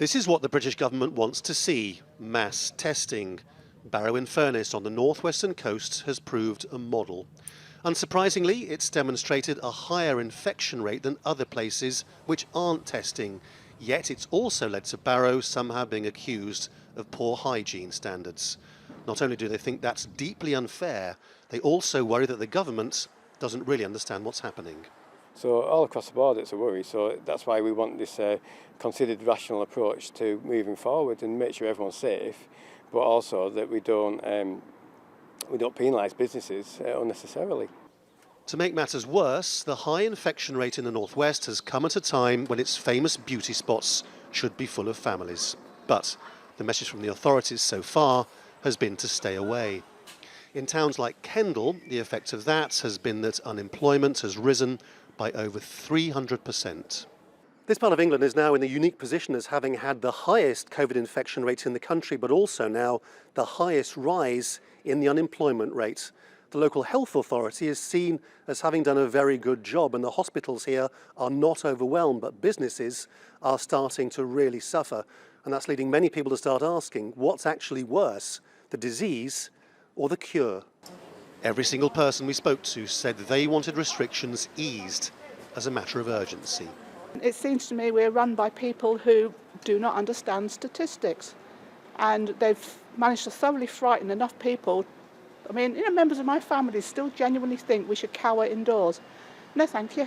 This is what the British government wants to see: mass testing. Barrow in FURNESS on the northwestern coast has proved a model. Unsurprisingly, it's demonstrated a higher infection rate than other places which aren't testing. Yet it's also led to Barrow somehow being accused of poor hygiene standards. Not only do they think that's deeply unfair, they also worry that the government doesn't really understand what's happening. So all across the board it's a worry, so that's why we want this considered rational approach to moving forward and make sure everyone's safe, but also that we don't penalise businesses unnecessarily. To make matters worse, the high infection rate in the northwest has come at a time when its famous beauty spots should be full of families. But the message from the authorities so far has been to stay away. In towns like KENDAL, the effect of that has been that unemployment has risen by over 300%. This part of England is now in the unique position as having had the highest COVID infection rates in the country, but also now the highest rise in the unemployment rate. The local health authority is seen as having done a very good job, and the hospitals here are not overwhelmed, but businesses are starting to really suffer. And that's leading many people to start asking, what's actually worse, the disease or the cure? Every single person we spoke to said they wanted restrictions eased as a matter of urgency. It seems to me we're run by people who do not understand statistics, and they've managed to thoroughly frighten enough people. I mean, members of my family still genuinely think we should cower indoors. No, thank you.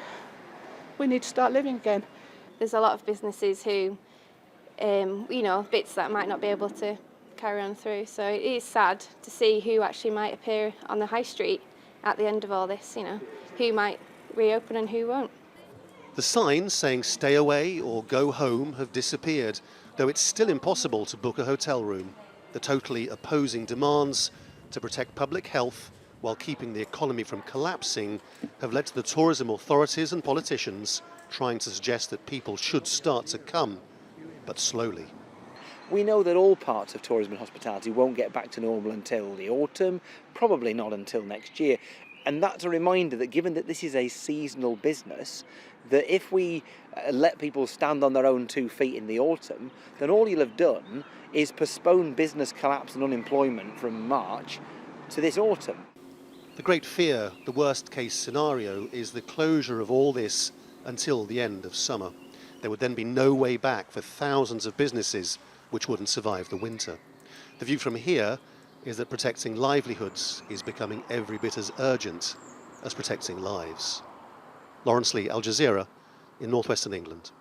We need to start living again. There's a lot of businesses who, bits that might not be able to carry on through. So it is sad to see who actually might appear on the high street at the end of all this, who might reopen and who won't. The signs saying stay away or go home have disappeared, though it's still impossible to book a hotel room. The totally opposing demands to protect public health while keeping the economy from collapsing have led to the tourism authorities and politicians trying to suggest that people should start to come, but slowly. We know that all parts of tourism and hospitality won't get back to normal until the autumn, probably not until next year. And that's a reminder that given that this is a seasonal business, that if we let people stand on their own 2 feet in the autumn, then all you'll have done is postpone business collapse and unemployment from March to this autumn. The great fear, the worst case scenario, is the closure of all this until the end of summer. There would then be no way back for thousands of businesses which wouldn't survive the winter. The view from here is that protecting livelihoods is becoming every bit as urgent as protecting lives. Laurence, Al Jazeera in northwestern England.